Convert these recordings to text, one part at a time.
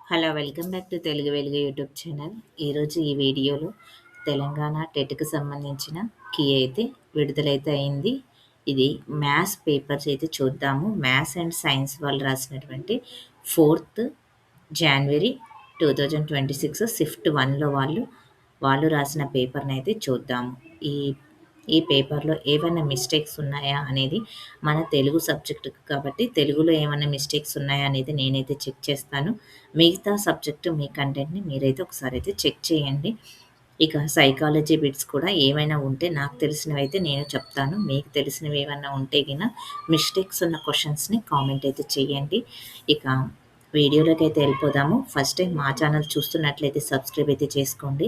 Hello! Welcome back to Telugu వెలుగు YouTube channel. ఈరోజు ఈ వీడియోలో తెలంగాణ టెట్‌కి సంబంధించిన కీ అయితే విడుదలైతే అయింది. ఇది మ్యాథ్స్ పేపర్స్ అయితే చూద్దాము. మ్యాథ్స్ అండ్ సైన్స్ వాళ్ళు రాసినటువంటి 4థ్ జనవరి 2026 షిఫ్ట్ 1లో వాళ్ళు రాసిన పేపర్‌నైతే చూద్దాము. ఈ ఈ పేపర్‌లో ఏవైనా మిస్టేక్స్ ఉన్నాయా అనేది మన తెలుగు సబ్జెక్ట్ కాబట్టి తెలుగులో ఏమన్నా మిస్టేక్స్ ఉన్నాయా అనేది నేనైతే చెక్ చేస్తాను. మిగతా సబ్జెక్ట్ మీ కంటెంట్‌ని మీరైతే ఒకసారైతే చెక్ చేయండి. ఇక సైకాలజీ బిట్స్ కూడా ఏమైనా ఉంటే నాకు తెలిసినవైతే నేను చెప్తాను. మీకు తెలిసినవి ఏమన్నా ఉంటే మిస్టేక్స్ ఉన్న క్వెషన్స్‌ని కామెంట్ అయితే చేయండి. ఇక వీడియోలోకైతే వెళ్ళిపోదాము. ఫస్ట్ టైం మా ఛానల్ చూస్తున్నట్లయితే సబ్స్క్రైబ్ అయితే చేసుకోండి.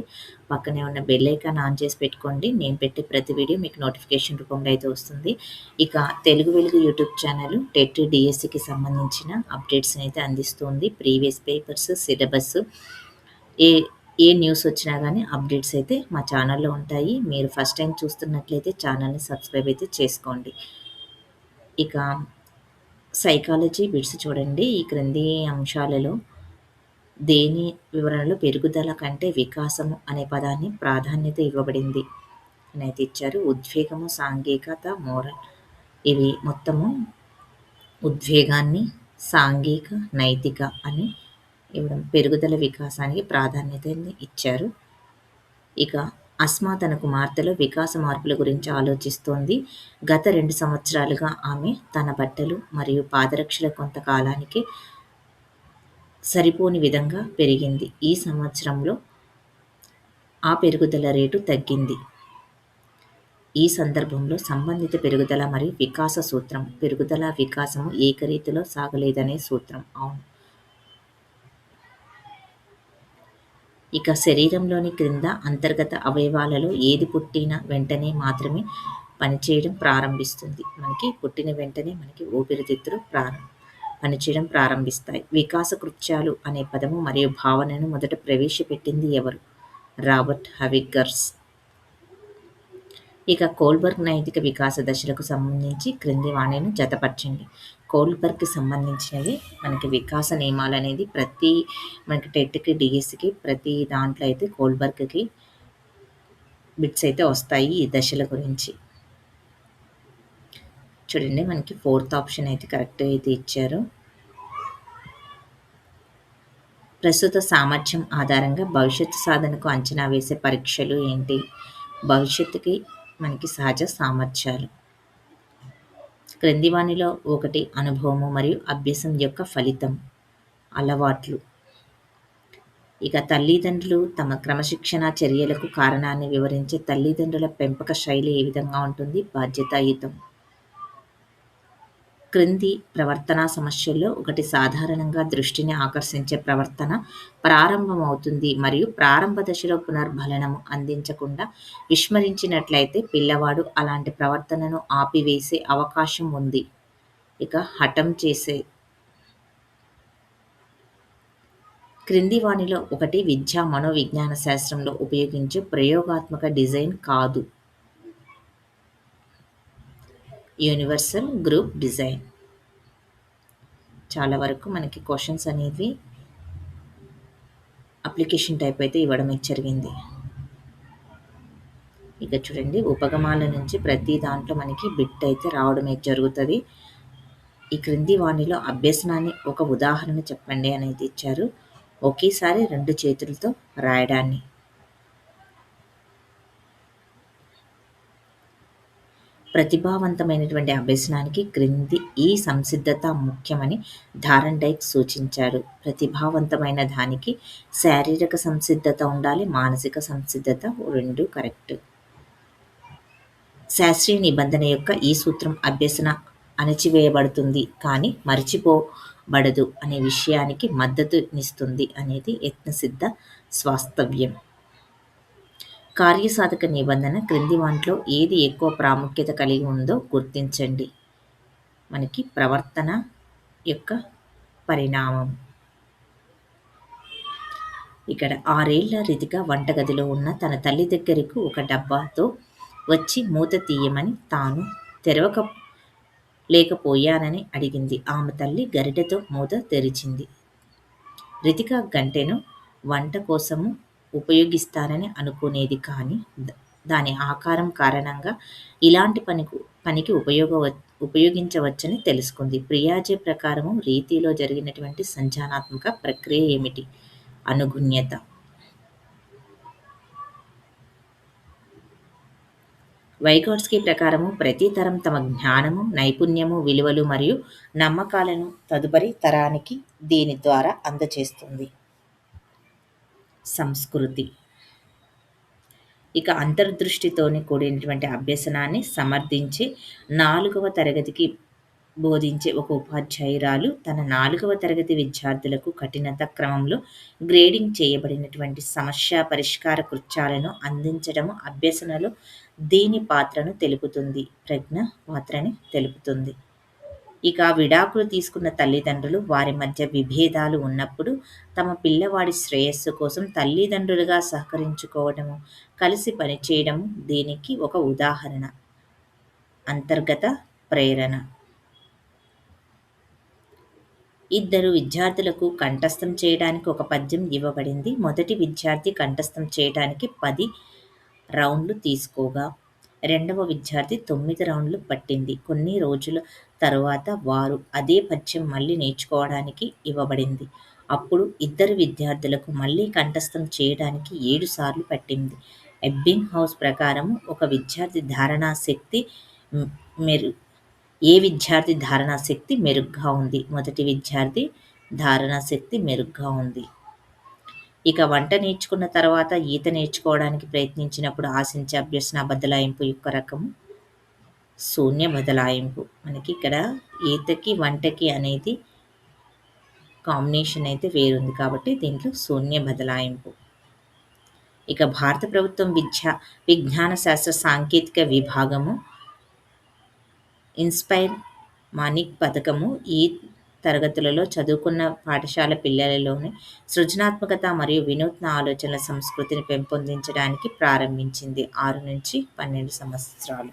పక్కనే ఉన్న బెల్ ఐకాన్ ఆన్ చేసి పెట్టుకోండి. నేను పెట్టే ప్రతి వీడియో మీకు నోటిఫికేషన్ రూపంలో అయితే వస్తుంది. ఇక తెలుగు వెలుగు యూట్యూబ్ ఛానల్ టెట్, డిఎస్సికి సంబంధించిన అప్డేట్స్‌ని అయితే అందిస్తుంది. ప్రీవియస్ పేపర్స్, సిలబస్ ఏ ఏ న్యూస్ వచ్చినా గానీ అప్డేట్స్ అయితే మా ఛానల్‌లో ఉంటాయి. మీరు ఫస్ట్ టైం చూస్తున్నట్లయితే ఛానల్‌ని సబ్స్క్రైబ్ అయితే చేసుకోండి. ఇక సైకాలజీ బిట్స్ చూడండి. ఈ క్రింది అంశాలలో దేని వివరణలో పెరుగుదల కంటే వికాసము అనే పదాన్ని ప్రాధాన్యత ఇవ్వబడింది అనైతే ఇచ్చారు. ఉద్వేగము, సాంఘికత, మోరల్ ఇవి మొత్తము ఉద్వేగాన్ని, సాంఘిక, నైతిక అని ఇవ్వడం పెరుగుదల వికాసానికి ప్రాధాన్యతని ఇచ్చారు. ఇక అస్మా తన కుమార్తెలో వికాస మార్పుల గురించి ఆలోచిస్తోంది. గత 2 సంవత్సరాలుగా ఆమె తన బట్టలు మరియు పాదరక్షల కొంతకాలానికి సరిపోని విధంగా పెరిగింది. ఈ సంవత్సరంలో ఆ పెరుగుదల రేటు తగ్గింది. ఈ సందర్భంలో సంబంధిత పెరుగుదల మరియు వికాస సూత్రం పెరుగుదల, వికాసము ఏకరీతిలో సాగలేదనే సూత్రం. అవును. ఇక శరీరంలోని క్రింద అంతర్గత అవయవాలలో ఏది పుట్టిన వెంటనే మాత్రమే పనిచేయడం ప్రారంభిస్తుంది. మనకి పుట్టిన వెంటనే మనకి ఊపిరితిత్తులు పనిచేయడం ప్రారంభిస్తాయి. వికాస కృత్యాలు అనే పదము మరియు భావనను మొదట ప్రవేశపెట్టింది ఎవరు? రాబర్ట్ హవిగర్స్. ఇక కోల్బర్గ్ నైతిక వికాస దశలకు సంబంధించి క్రింది వాణిని జతపరచండి. కోల్బర్గ్‌కి సంబంధించినవి మనకి వికాస నియమాలనేది మనకి టెట్‌కి, డిఎస్సికి ప్రతి దాంట్లో అయితే కోల్బర్గ్‌కి బిట్స్ అయితే వస్తాయి ఈ దశల గురించి. చూడండి మనకి 4థ్ ఆప్షన్ అయితే కరెక్ట్‌గా అయితే ఇచ్చారు. ప్రస్తుత సామర్థ్యం ఆధారంగా భవిష్యత్తు సాధనకు అంచనా వేసే పరీక్షలు ఏంటి? భవిష్యత్తుకి మనకి సహజ సామర్థ్యాలు. క్రింది వానిలో ఒకటి అనుభవము మరియు అభ్యాసం యొక్క ఫలితం. అలవాట్లు. ఇక తల్లిదండ్రులు తమ క్రమశిక్షణా చర్యలకు కారణాన్ని వివరించే తల్లిదండ్రుల పెంపక శైలి ఏ విధంగా ఉంటుంది? బాధ్యతాయుతం. క్రింది ప్రవర్తనా సమస్యల్లో ఒకటి సాధారణంగా దృష్టిని ఆకర్షించే ప్రవర్తన ప్రారంభమవుతుంది మరియు ప్రారంభ దశలో పునర్బలనము అందించకుండా విస్మరించినట్లయితే పిల్లవాడు అలాంటి ప్రవర్తనను ఆపివేసే అవకాశం ఉంది. ఇక హఠం చేసే. క్రింది వానిలో ఒకటి విద్యా మనోవిజ్ఞాన శాస్త్రంలో ఉపయోగించే ప్రయోగాత్మక డిజైన్ కాదు. Universal group design. చాలా వరకు మనకి క్వెషన్స్ అనేవి అప్లికేషన్ టైప్ అయితే ఇవ్వడం జరిగింది. ఇక చూడండి ఉపగమాల నుంచి ప్రతి దాంట్లో మనకి బిట్ అయితే రావడం జరుగుతుంది. ఈ క్రింది వానిలో అభ్యసనాన్ని ఒక ఉదాహరణ చెప్పండి అనేది ఇచ్చారు. ఒకేసారి 2 చేతులతో రాయడాన్ని. ప్రతిభావంతమైనటువంటి అభ్యసనానికి క్రింది ఈ సంసిద్ధత ముఖ్యమని థార్న్డైక్ సూచించారు. ప్రతిభావంతమైన దానికి శారీరక సంసిద్ధత ఉండాలి, మానసిక సంసిద్ధత రెండు కరెక్ట్. శాస్త్రీయ నిబంధన యొక్క ఈ సూత్రం అభ్యసన అణచివేయబడుతుంది కానీ మరచిపోబడదు అనే విషయానికి మద్దతునిస్తుంది అనేది యత్నసిద్ధ వాస్తవ్యం. కార్యసాధక నిబంధన క్రింది వాటిలో ఏది ఎక్కువ ప్రాముఖ్యత కలిగి ఉందో గుర్తించండి. మనకి ప్రవర్తన యొక్క పరిణామం. ఇక్కడ 6 ఏళ్ల రితిక వంటగదిలో ఉన్న తన తల్లి దగ్గరకు ఒక డబ్బాతో వచ్చి మూత తీయమని తాను తెరవలేకపోయానని అడిగింది. ఆమె తల్లి గరిటెతో మూత తెరిచింది. రితిక గంటెను వంట కోసము ఉపయోగిస్తారని అనుకునేది కానీ దాని ఆకారం కారణంగా ఇలాంటి పనికి ఉపయోగించవచ్చని తెలుసుకుంది. ప్రియాజే ప్రకారము రీతిలో జరిగినటువంటి సంచానాత్మక ప్రక్రియ ఏమిటి? అనుగుణ్యత. వైగోట్స్కీ ప్రకారము ప్రతి తరం తమ జ్ఞానము, నైపుణ్యము, విలువలు మరియు నమ్మకాలను తదుపరి తరానికి దీని ద్వారా అందజేస్తుంది. సంస్కృతి. ఇక అంతర్దృష్టితోని కూడినటువంటి అభ్యసనాన్ని సమర్థించి 4వ తరగతికి బోధించే ఒక ఉపాధ్యాయురాలు తన 4వ తరగతి విద్యార్థులకు కఠినత క్రమంలో గ్రేడింగ్ చేయబడినటువంటి సమస్య పరిష్కార కృత్యాలను అందించడము అభ్యసనలో దీని పాత్రను తెలుపుతుంది. పాత్రని తెలుపుతుంది. ఇక విడాకులు తీసుకున్న తల్లిదండ్రులు వారి మధ్య విభేదాలు ఉన్నప్పుడు తమ పిల్లవాడి శ్రేయస్సు కోసం తల్లిదండ్రులుగా సహకరించుకోవడము, కలిసి పనిచేయడము దీనికి ఒక ఉదాహరణ. అంతర్గత ప్రేరణ. ఇద్దరు విద్యార్థులకు కంఠస్థం చేయడానికి ఒక పద్యం ఇవ్వబడింది. మొదటి విద్యార్థి కంఠస్థం చేయడానికి 10 రౌండ్లు తీసుకోగా, రెండవ విద్యార్థి 9 రౌండ్లు పట్టింది. కొన్ని రోజుల తరువాత వారు అదే పద్యం మళ్ళీ నేర్చుకోవడానికి ఇవ్వబడింది. అప్పుడు ఇద్దరు విద్యార్థులకు మళ్ళీ కంఠస్థం చేయడానికి 7 సార్లు పట్టింది. ఎబ్బింగ్ హౌస్ ప్రకారం ఒక విద్యార్థి ధారణా శక్తి ఏ విద్యార్థి ధారణా శక్తి మెరుగ్గా ఉంది? మొదటి విద్యార్థి ధారణా శక్తి మెరుగ్గా ఉంది. ఇక వంట నేర్చుకున్న తర్వాత ఈత నేర్చుకోవడానికి ప్రయత్నించినప్పుడు ఆశించే అభ్యసన బదలాయింపు యొక్క రకము శూన్య బదలాయింపు. మనకి ఇక్కడ ఈతకి వంటకి అనేది కాంబినేషన్ అయితే వేరుంది కాబట్టి దీంట్లో శూన్య బదలాయింపు. ఇక భారత ప్రభుత్వం విజ్ఞాన శాస్త్ర సాంకేతిక విభాగము ఇన్స్పైర్ మానిక్ పథకము ఈ తరగతులలో చదువుకున్న పాఠశాల పిల్లలలోని సృజనాత్మకత మరియు వినూత్న ఆలోచనల సంస్కృతిని పెంపొందించడానికి ప్రారంభించింది. 6 నుంచి 12 సంవత్సరాలు.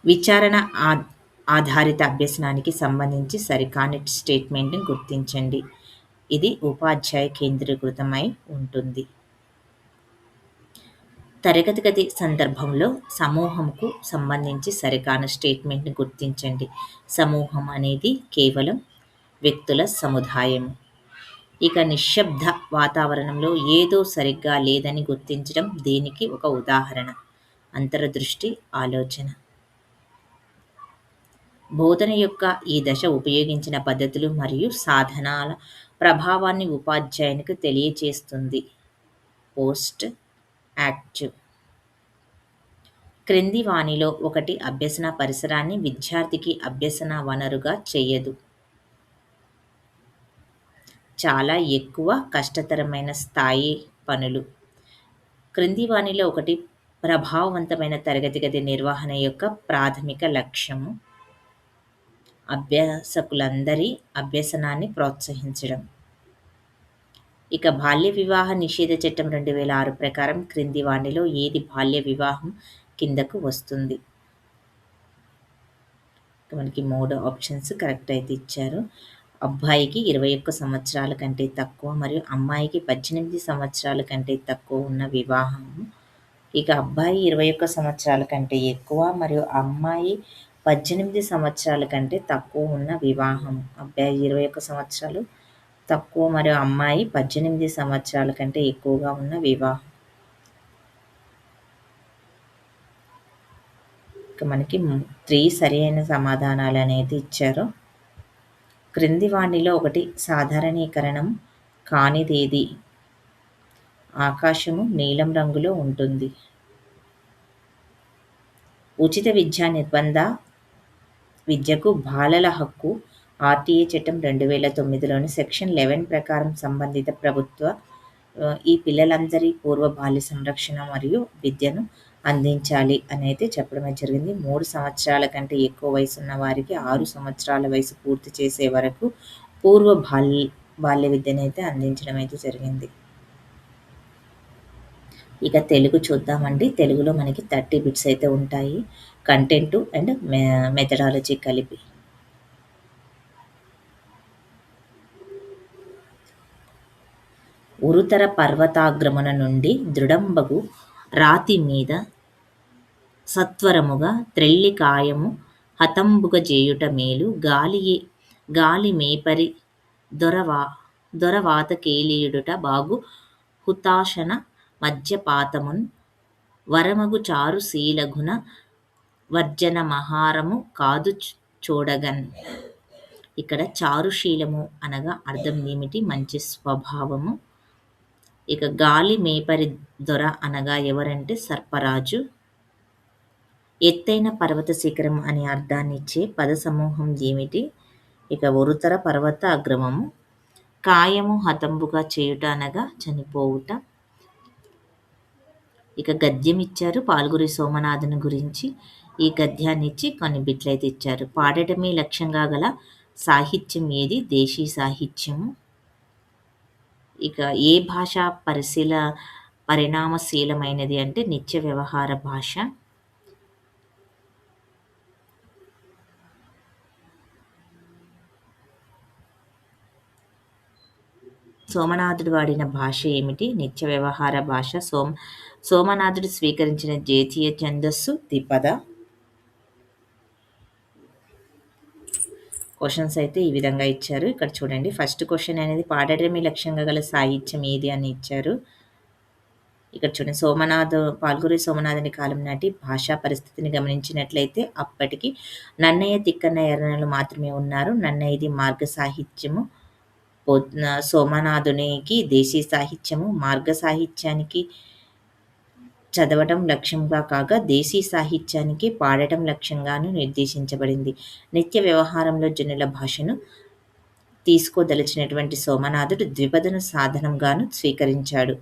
విచారణ ఆధారిత అభ్యసనానికి సంబంధించి సరికాని స్టేట్మెంట్ని గుర్తించండి. ఇది ఉపాధ్యాయ కేంద్రీకృతమై ఉంటుంది. తరగతి గది సందర్భంలో సమూహంకు సంబంధించి సరికాని స్టేట్మెంట్ని గుర్తించండి. సమూహం అనేది కేవలం వ్యక్తుల సముదాయము. ఇక నిశ్శబ్ద వాతావరణంలో ఏదో సరిగ్గా లేదని గుర్తించడం దీనికి ఒక ఉదాహరణ. అంతర్దృష్టి ఆలోచన. బోధన యొక్క ఈ దశ ఉపయోగించిన పద్ధతులు మరియు సాధనాల ప్రభావాన్ని ఉపాధ్యాయునికి తెలియజేస్తుంది. Post active. క్రింది వానిలో ఒకటి అభ్యసన పరిసరాన్ని విద్యార్థికి అభ్యసన వనరుగా చేయదు. చాలా ఎక్కువ కష్టతరమైన స్థాయి పనులు. క్రింది వానిలో ఒకటి ప్రభావవంతమైన తరగతి గది నిర్వహణ యొక్క ప్రాథమిక లక్ష్యము. అభ్యాసకులందరి అభ్యసనాన్ని ప్రోత్సహించడం. ఇక బాల్య వివాహ నిషేధ చట్టం 2006 ప్రకారం క్రింది వానిలో ఏది బాల్య వివాహం కిందకు వస్తుంది? మనకి 3 ఆప్షన్స్ కరెక్ట్ అయితే ఇచ్చారు. అబ్బాయికి 21 సంవత్సరాల కంటే తక్కువ మరియు అమ్మాయికి 18 సంవత్సరాల కంటే తక్కువ ఉన్న వివాహం. ఇక అబ్బాయి 21 సంవత్సరాల కంటే ఎక్కువ మరియు అమ్మాయి 18 సంవత్సరాల కంటే తక్కువ ఉన్న వివాహం. అబ్బాయి 21 సంవత్సరాలు తక్కువ మరియు అమ్మాయి 18 సంవత్సరాల కంటే ఎక్కువగా ఉన్న వివాహం. ఇక మనకి 3 సరైన సమాధానాలు అనేది ఇచ్చారు. క్రింది వానిలో ఒకటి సాధారణీకరణం కానిదేది? ఆకాశము నీలం రంగులో ఉంటుంది. ఉచిత విద్యా నిర్బంధ విద్యకు బాలల హక్కు ఆర్టీఏ చట్టం 2009లోని సెక్షన్ 11 ప్రకారం సంబంధిత ప్రభుత్వ ఈ పిల్లలందరి పూర్వ బాల్య సంరక్షణ మరియు విద్యను అందించాలి అనేది చెప్పడమే జరిగింది. 3 సంవత్సరాల కంటే ఎక్కువ వయసున్న వారికి 6 సంవత్సరాల వయసు పూర్తి చేసే వరకు పూర్వ బాల్య విద్యను అయితే అందించడం అయితే జరిగింది. ఇక తెలుగు చూద్దామండి. తెలుగులో మనకి 30 బిట్స్ అయితే ఉంటాయి. కంటెంట్ అండ్ మెథడాలజీ కలిపి. ఉరుతర పర్వతాగ్రమున నుండి దృఢంబగు రాతి మీద సత్వరముగా త్రెల్లి కాయము హతంబుగ జేయుట మేలు గాలి మేపరి దొరవా దొరవాత కేలియుడుట బాగు హుతాశన మధ్యపాతమున్ వరమగు చారు శీలగుణ వర్జన మహారము కాదు చూడగన్. ఇక్కడ చారుశీలము అనగా అర్థం ఏమిటి? మంచి స్వభావము. ఇక గాలి మేపరి దొర అనగా ఎవరంటే సర్పరాజు. ఎత్తైన పర్వత శిఖరం అనే అర్థాన్ని ఇచ్చే పద సమూహం ఏమిటి? ఇక ఉరుతర పర్వత అగ్రమము. కాయము హతంబుగా చేయుట అనగా చనిపోవుట. ఇక గద్యం ఇచ్చారు పాల్గురి సోమనాథుని గురించి. ఈ గద్యాన్ని ఇచ్చి కొన్ని బిట్లయితే ఇచ్చారు. పాడటమే లక్ష్యంగా గల సాహిత్యం ఏది? దేశీ సాహిత్యము. ఇక ఏ భాష పరిణామశీలమైనది అంటే నిత్య వ్యవహార భాష. సోమనాథుడు వాడిన భాష ఏమిటి? నిత్య వ్యవహార భాష. సోమనాథుడు స్వీకరించిన జాతీయ ఛందస్సు ద్విపద. క్వశ్చన్స్ అయితే ఈ విధంగా ఇచ్చారు. ఇక్కడ చూడండి, ఫస్ట్ క్వశ్చన్ అనేది పాడటమే లక్ష్యంగా గల సాహిత్యం ఏది అని ఇచ్చారు. ఇక్కడ చూడండి, పాల్గురి సోమనాథుని కాలం నాటి భాషా పరిస్థితిని గమనించినట్లయితే అప్పటికి నన్నయ్య తిక్కన్న ఎర్రనలు మాత్రమే ఉన్నారు. నన్నయ్యది మార్గ సాహిత్యము, సోమనాథునికి దేశీ సాహిత్యము. మార్గ సాహిత్యానికి చదవటం లక్ష్యంగా కాగా దేశీ సాహిత్యానికి పాడటం లక్ష్యంగాను నిర్దేశించబడింది. నిత్య వ్యవహారంలో జనుల భాషను తీసుకోదలిచినటువంటి సోమనాథుడు ద్విపదను సాధనంగాను స్వీకరించాడు.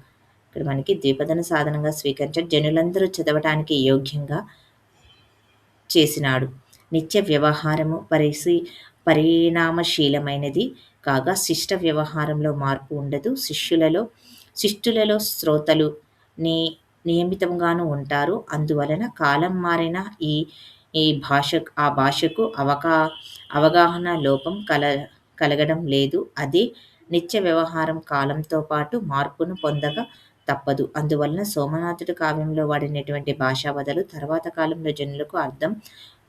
ఇక్కడ మనకి ద్విపదను సాధనంగా స్వీకరించాడు. జనులందరూ చదవటానికి యోగ్యంగా చేసినాడు. నిత్య వ్యవహారము పరిణామశీలమైనది కాగా శిష్ట వ్యవహారంలో మార్పు ఉండదు. శిష్టులలో శ్రోతలు నియమితంగాను ఉంటారు. అందువలన కాలం మారిన ఈ భాషకు అవగాహన లోపం కలగడం లేదు. అదే నిత్య వ్యవహారం కాలంతో పాటు మార్పును పొందక తప్పదు. అందువలన సోమనాథుడు కావ్యంలో వాడినటువంటి భాషా పదాలు తర్వాత కాలంలో జనులకు అర్థం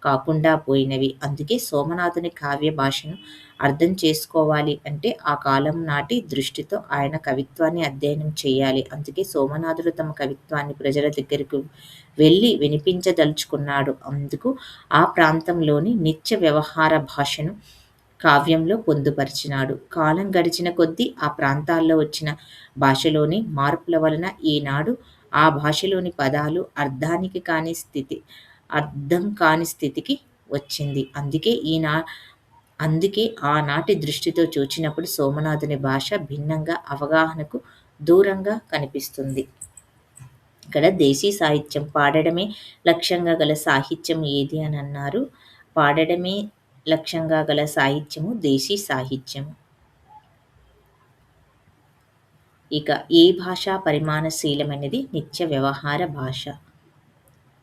కాకుండా పోయినవి. అందుకే సోమనాథుని కావ్య భాషను అర్థం చేసుకోవాలి అంటే ఆ కాలం నాటి దృష్టితో ఆయన కవిత్వాన్ని అధ్యయనం చేయాలి. అందుకే సోమనాథుడు తమ కవిత్వాన్ని ప్రజల దగ్గరకు వెళ్ళి వినిపించదలుచుకున్నాడు. అందుకు ఆ ప్రాంతంలోని నిత్య వ్యవహార భాషను కావ్యంలో పొందుపరిచినాడు. కాలం గడిచిన కొద్దీ ఆ ప్రాంతాల్లో వచ్చిన భాషలోని మార్పుల వలన ఈనాడు ఆ భాషలోని పదాలు అర్థం కాని స్థితికి వచ్చింది. అందుకే ఆనాటి దృష్టితో చూచినప్పుడు సోమనాథుని భాష భిన్నంగా, అవగాహనకు దూరంగా కనిపిస్తుంది. ఇక్కడ దేశీ సాహిత్యం, పాడడమే లక్ష్యంగా గల సాహిత్యం ఏది అని అన్నారు. పాడడమే లక్ష్యంగా గల సాహిత్యము దేశీ సాహిత్యము. ఇక ఏ భాష పరిమాణశీలమైనది? నిత్య వ్యవహార భాష.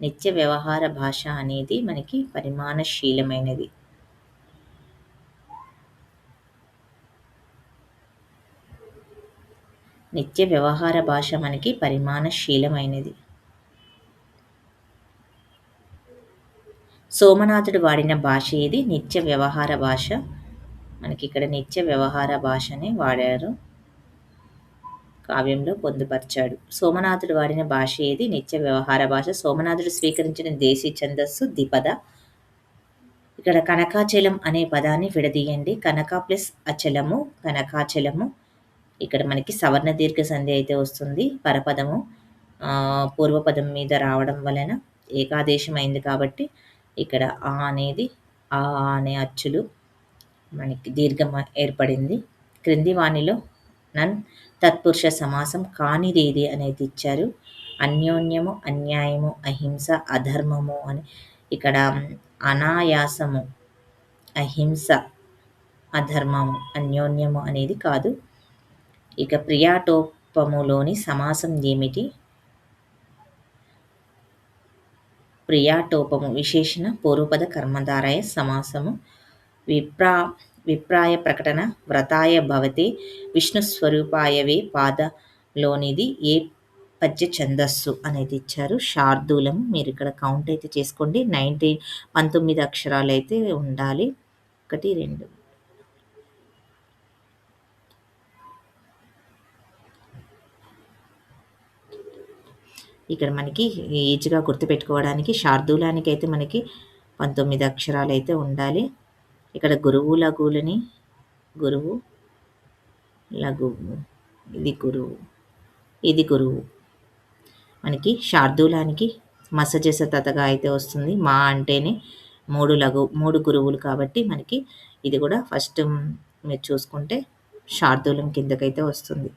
నిత్య వ్యవహార భాష అనేది మనకి పరిమాణశీలమైనది. నిత్య వ్యవహార భాష మనకి పరిమాణశీలమైనది. సోమనాథుడు వాడిన భాష ఏది? నిత్య వ్యవహార భాష. మనకి ఇక్కడ నిత్య వ్యవహార భాషనే వాడారు, కావ్యంలో పొందుపరిచాడు. సోమనాథుడు వాడిన భాష ఏది? నిత్య వ్యవహార భాష. సోమనాథుడు స్వీకరించిన దేశీ ఛందస్సు ద్విపద. ఇక్కడ కనకాచలం అనే పదాన్ని విడదీయండి. కనక ప్లస్ అచలము, కనకాచలము. ఇక్కడ మనకి సవర్ణ దీర్ఘ సంధి అయితే వస్తుంది. పరపదము పూర్వపదం మీద రావడం వలన ఏకాదేశం అయింది కాబట్టి ఇక్కడ ఆ అనే అచ్చులు మనకి దీర్ఘం ఏర్పడింది. క్రింది వానిలో తత్పురుష సమాసం కానిదేది అనేది ఇచ్చారు. అన్యోన్యము, అన్యాయము, అహింస, అధర్మము అని. ఇక్కడ అనాయాసము, అహింస, అధర్మము, అన్యోన్యము అనేది కాదు. ఇక ప్రియాటోపములోని సమాసం ఏమిటి? ప్రియాటోపము విశేషణ పూర్వపద కర్మధారయ సమాసము. విప్రాయ ప్రకటన వ్రతాయ భవతే విష్ణుస్వరూపాయవే పాదలోనిది ఏ పద్య ఛందస్సు అనేది ఇచ్చారు. శార్దూలం మీరు ఇక్కడ కౌంట్ అయితే చేసుకోండి. 19 అక్షరాలు అయితే ఉండాలి. 1, 2 ఇక్కడ మనకి ఈజీగా గుర్తుపెట్టుకోవడానికి శార్దూలానికి అయితే మనకి 19 అక్షరాలు అయితే ఉండాలి. ఇక్కడ గురువు లఘువులని గురువు లఘువు ఇది గురువు మనకి శార్దూలానికి మసజస తతగా అయితే వస్తుంది. మా అంటేనే 3 గురువులు కాబట్టి మనకి ఇది కూడా ఫస్ట్ మీరు చూసుకుంటే శార్దూలం కిందకైతే వస్తుంది.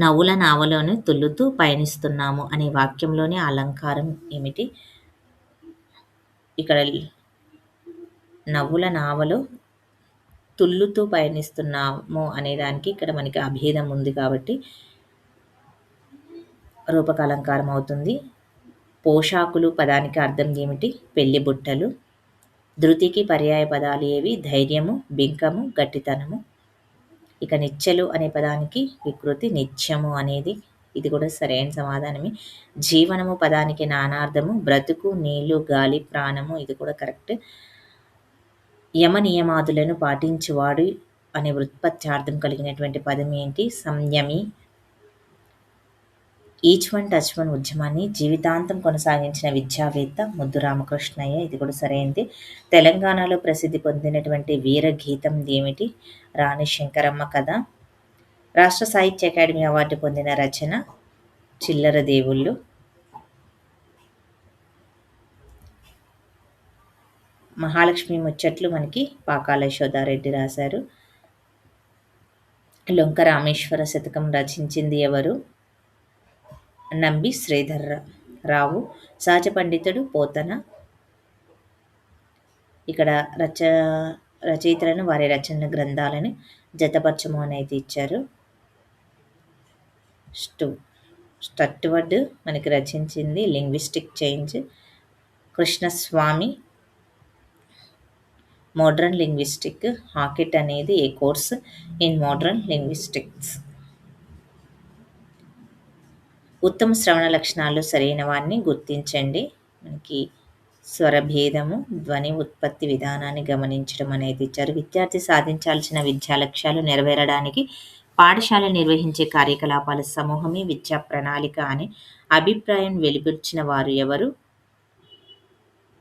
నవ్వుల నావలోనే తుల్లుతూ పయనిస్తున్నాము అనే వాక్యంలోని అలంకారం ఏమిటి? ఇక్కడ నవ్వుల నావలో తుల్లుతూ పయనిస్తున్నాము అనే దానికి ఇక్కడ మనకి అభేదం ఉంది కాబట్టి రూపకాలంకారం అవుతుంది. పోషాకులు పదానికి అర్థం ఏమిటి? పెళ్లి బుట్టలు. ధృతికి పర్యాయ పదాలు ఏవి? ధైర్యము, బింకము, గట్టితనము. ఇక నిచ్చెలు అనే పదానికి వికృతి నిత్యము అనేది ఇది కూడా సరైన సమాధానమే. జీవనము పదానికి నానార్థము బ్రతుకు, నీళ్లు, గాలి, ప్రాణము ఇది కూడా కరెక్ట్. యమ నియమాదులను పాటించువాడు అనే వృత్పత్యార్థం కలిగినటువంటి పదం ఏంటి? సంయమి. ఈచ్ వన్ టచ్ వన్ ఉద్యమాన్ని జీవితాంతం కొనసాగించిన విద్యావేత్త ముద్దు రామకృష్ణయ్య ఇది కూడా సరైనది. తెలంగాణలో ప్రసిద్ధి పొందినటువంటి వీరగీతం ఏమిటి? రాణి శంకరమ్మ కథ. రాష్ట్ర సాహిత్య అకాడమీ అవార్డు పొందిన రచన చిల్లర దేవుళ్ళు. మహాలక్ష్మి ముచ్చట్లు మనకి పాకాల యశోదారెడ్డి రాశారు. లొంక రామేశ్వర శతకం రచించింది ఎవరు? నంబి శ్రీధర్ రావు. సహజ పండితుడు పోతన. ఇక్కడ రచయితలను వారి రచన గ్రంథాలను జతపరచము అనేది ఇచ్చారు. స్టట్వర్డ్ మనకి రచించింది linguistic change. Krishnaswami modern linguistic. Hockett అనేది a course in modern linguistics. ఉత్తమ శ్రవణ లక్షణాలు సరైన వారిని గుర్తించండి. మనకి స్వరభేదము, ధ్వని ఉత్పత్తి విధానాన్ని గమనించడం అనేది ఇచ్చారు. విద్యార్థి సాధించాల్సిన విద్యా లక్ష్యాలు నెరవేరడానికి పాఠశాల నిర్వహించే కార్యకలాపాల సమూహమే విద్యా ప్రణాళిక అనే అభిప్రాయం వెలిబుచ్చిన వారు ఎవరు?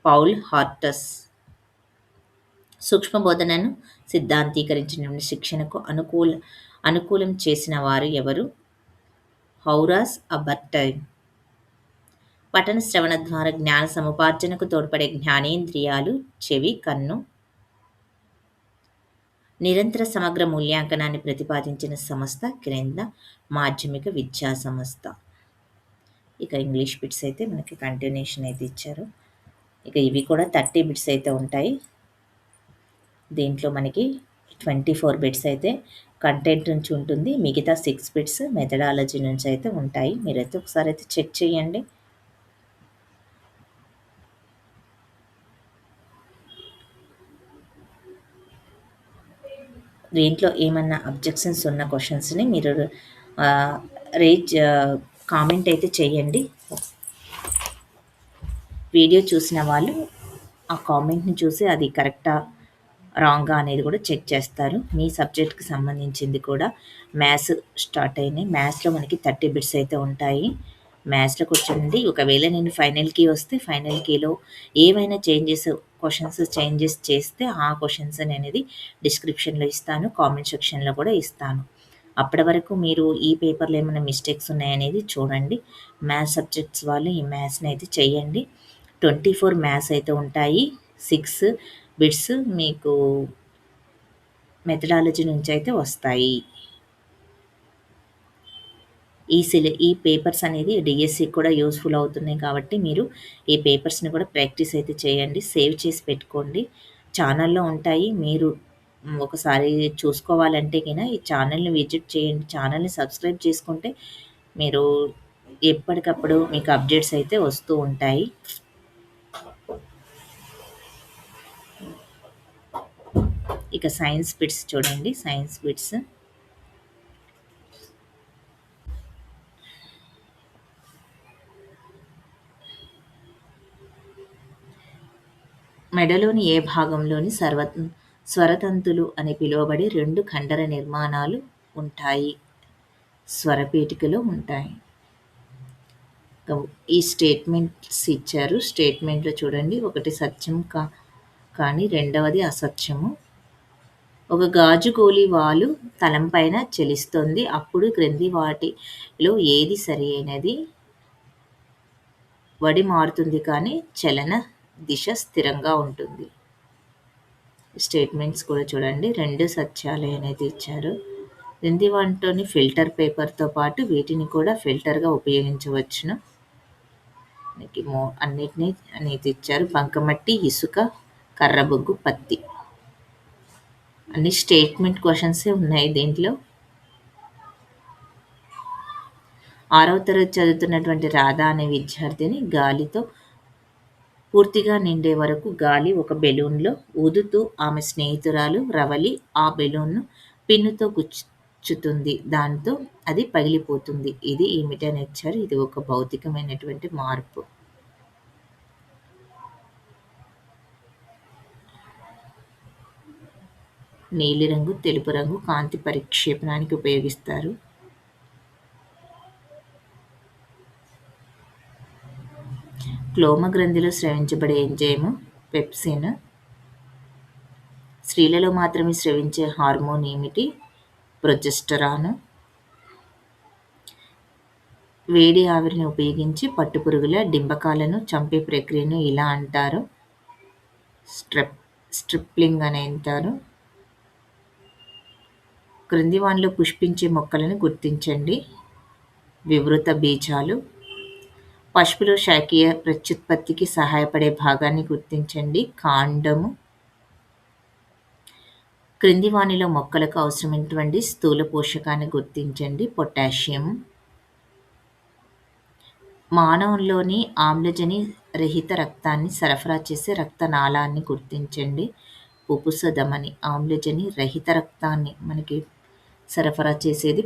పౌల్ హార్టస్. సూక్ష్మ బోధనను సిద్ధాంతీకరించిన శిక్షణకు అనుకూలం చేసిన వారు ఎవరు? హౌరాస్ అబర్టైన్. పఠన శ్రవణ ద్వారా జ్ఞాన సముపార్జనకు తోడ్పడే జ్ఞానేంద్రియాలు చెవి, కన్ను. నిరంతర సమగ్ర మూల్యాంకనాన్ని ప్రతిపాదించిన సంస్థ కేంద్ర మాధ్యమిక విద్యా సంస్థ. ఇక ఇంగ్లీష్ బిట్స్ అయితే మనకి కంటిన్యూషన్ అయితే ఇచ్చారు. ఇక ఇవి కూడా 30 బిట్స్ అయితే ఉంటాయి. దీంట్లో మనకి 24 బిట్స్ అయితే కంటెంట్ నుంచి ఉంటుంది. మిగతా 6 బిట్స్ మెథడాలజీ నుంచి అయితే ఉంటాయి. మీరైతే ఒకసారి అయితే చెక్ చేయండి. దీంట్లో ఏమన్నా అబ్జెక్షన్స్ ఉన్న క్వశ్చన్స్ని మీరు కామెంట్ అయితే చేయండి. వీడియో చూసిన వాళ్ళు ఆ కామెంట్ని చూసి అది కరెక్టా రాంగా అనేది కూడా చెక్ చేస్తారు. మీ సబ్జెక్ట్కి సంబంధించింది కూడా మ్యాథ్స్ స్టార్ట్ అయినాయి. మ్యాథ్స్లో మనకి 30 బిట్స్ అయితే ఉంటాయి. మ్యాథ్స్లో కూర్చోండి. ఒకవేళ నేను ఫైనల్ కీ వస్తే ఫైనల్ కీలో ఏవైనా క్వశ్చన్స్ చేంజెస్ చేస్తే ఆ క్వశ్చన్స్ అనేది డిస్క్రిప్షన్లో ఇస్తాను, కామెంట్ సెక్షన్లో కూడా ఇస్తాను. అప్పటి వరకు మీరు ఈ పేపర్లో ఏమైనా మిస్టేక్స్ ఉన్నాయనేది చూడండి. మ్యాథ్స్ సబ్జెక్ట్స్ వాళ్ళు ఈ మ్యాథ్స్ని అయితే చేయండి. 24 మ్యాథ్స్ అయితే ఉంటాయి. 6 బిట్స్ మీకు మెథడాలజీ నుంచి అయితే వస్తాయి. ఈ పేపర్స్ అనేది డిఎస్సికి కూడా యూస్ఫుల్ అవుతున్నాయి కాబట్టి మీరు ఈ పేపర్స్ని కూడా ప్రాక్టీస్ అయితే చేయండి. సేవ్ చేసి పెట్టుకోండి. ఛానల్లో ఉంటాయి. మీరు ఒకసారి చూసుకోవాలంటే కినా ఈ ఛానల్ని విజిట్ చేయండి. ఛానల్ని సబ్స్క్రైబ్ చేసుకుంటే మీరు ఎప్పటికప్పుడు మీకు అప్డేట్స్ అయితే వస్తూ ఉంటాయి. ఇక సైన్స్ బిట్స్ చూడండి. సైన్స్ బిట్స్ మెడలోని ఏ భాగంలోని స్వరతంతులు అని పిలువబడే 2 కండర నిర్మాణాలు ఉంటాయి? స్వరపేటికలో ఉంటాయి. ఈ స్టేట్మెంట్స్ ఇచ్చారు. స్టేట్మెంట్‌లో చూడండి. ఒకటి సత్యం కానీ రెండవది అసత్యము. ఒక గాజు గోలి వాలు తలంపైన చలిస్తోంది. అప్పుడు క్రింది వాటిలో ఏది సరియైనది? వడి మారుతుంది కానీ చలన దిశ స్థిరంగా ఉంటుంది. స్టేట్మెంట్స్ కూడా చూడండి. 2 సత్యాలే అనేది ఇచ్చారు. క్రింది వాటిలోని ఫిల్టర్ పేపర్‌తో పాటు వీటిని కూడా ఫిల్టర్‌గా ఉపయోగించవచ్చును. మనకి అన్నిటిని అనేది ఇచ్చారు. బంకమట్టి, ఇసుక, కర్రబొగ్గు, పత్తి. అన్ని స్టేట్మెంట్ క్వశ్చన్సే ఉన్నాయి దీంట్లో. 6వ తరగతి చదువుతున్నటువంటి రాధ అనే విద్యార్థిని గాలితో పూర్తిగా నిండే వరకు గాలి ఒక బెలూన్‌లో ఊదుతూ ఆమె స్నేహితురాలు రవలి ఆ బెలూన్‌ను పిన్నుతో గుచ్చుతుంది. దాంతో అది పగిలిపోతుంది. ఇది ఏమిటని ఇచ్చారు. ఇది ఒక భౌతికమైనటువంటి మార్పు. నీలిరంగు, తెలుపు రంగు కాంతి పరిక్షేపణానికి ఉపయోగిస్తారు. క్లోమ గ్రంథిలో స్రవించబడే ఎంజైము పెప్సిన్. స్త్రీలలో మాత్రమే స్రవించే హార్మోన్ ఏమిటి? ప్రొజెస్టరాన్. వేడి ఆవిరిని ఉపయోగించి పట్టుపురుగుల డింబకాలను చంపే ప్రక్రియను ఇలా అంటారు. స్ట్రిప్లింగ్ అని అంటారు. క్రింది వానిలో పుష్పించే మొక్కలను గుర్తించండి. వివృత బీజాలు. పశువులో శాఖీయ ప్రత్యుత్పత్తికి సహాయపడే భాగాన్ని గుర్తించండి. కాండము. క్రింది వానిలో మొక్కలకు అవసరమైనటువంటి స్థూల పోషకాన్ని గుర్తించండి. పొటాషియం. మానవుల్లోని ఆమ్లజని రహిత రక్తాన్ని సరఫరా చేసే రక్తనాళాన్ని గుర్తించండి. పుపుసధమని. ఆమ్లజని రహిత రక్తాన్ని మనకి సరఫరా చేసేది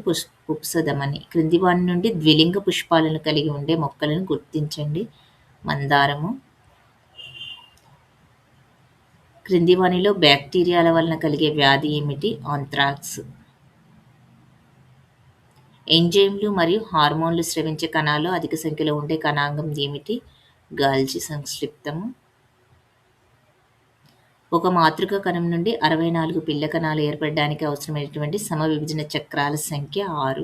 పుపుసధమని. క్రింది వాని నుండి ద్విలింగ పుష్పాలను కలిగి ఉండే మొక్కలను గుర్తించండి. మందారము. క్రింది వానిలో బ్యాక్టీరియాల వలన కలిగే వ్యాధి ఏమిటి? ఆంత్రాక్స్. ఎంజైమ్లు మరియు హార్మోన్లు స్రవించే కణాల్లో అధిక సంఖ్యలో ఉండే కణాంగం ఏమిటి? గాల్జీ సంక్షిప్తము. ఒక మాతృక కణం నుండి 64 పిల్ల కణాలు ఏర్పడడానికి అవసరమైనటువంటి సమవిభజన చక్రాల సంఖ్య 6.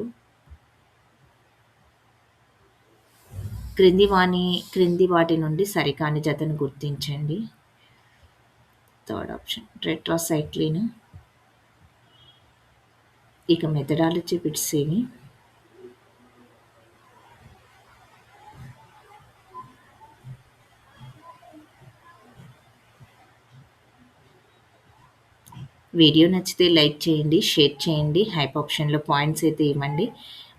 క్రింది వాటి నుండి సరికాని జతను గుర్తించండి. Third option tetracycline. ఇక మెథడాలజీ బిట్స్ ఏవి? వీడియో నచ్చితే లైక్ చేయండి, షేర్ చేయండి, హైప్ ఆప్షన్లో పాయింట్స్ అయితే ఇవ్వండి.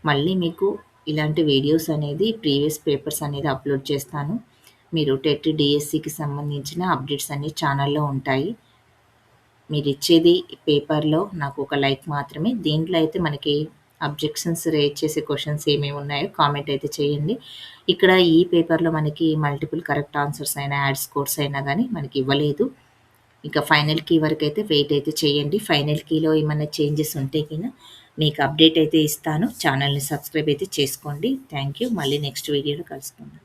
మళ్ళీ మీకు ఇలాంటి వీడియోస్ అనేది ప్రీవియస్ పేపర్స్ అనేది అప్లోడ్ చేస్తాను. మీరు టెట్ డిఎస్సికి సంబంధించిన అప్డేట్స్ అన్నీ ఛానల్లో ఉంటాయి. మీరు ఇచ్చేది పేపర్లో నాకు ఒక లైక్ మాత్రమే. దీంట్లో అయితే మనకి అబ్జెక్షన్స్ రేజ్ చేసే క్వశ్చన్స్ ఏమేమి ఉన్నాయో కామెంట్ అయితే చేయండి. ఇక్కడ ఈ పేపర్లో మనకి మల్టిపుల్ కరెక్ట్ ఆన్సర్స్ అయినా యాడ్ స్కోర్స్ అయినా కానీ మనకి ఇవ్వలేదు. ఇంకా ఫైనల్ కీ వరకు అయితే వెయిట్ అయితే చేయండి. ఫైనల్ కీలో ఏమైనా చేంజెస్ ఉంటే కింద మీకు అప్డేట్ అయితే ఇస్తాను. ఛానల్ని సబ్స్క్రైబ్ అయితే చేసుకోండి. Thank you. మళ్ళీ నెక్స్ట్ వీడియోలో కలుసుకుందాం.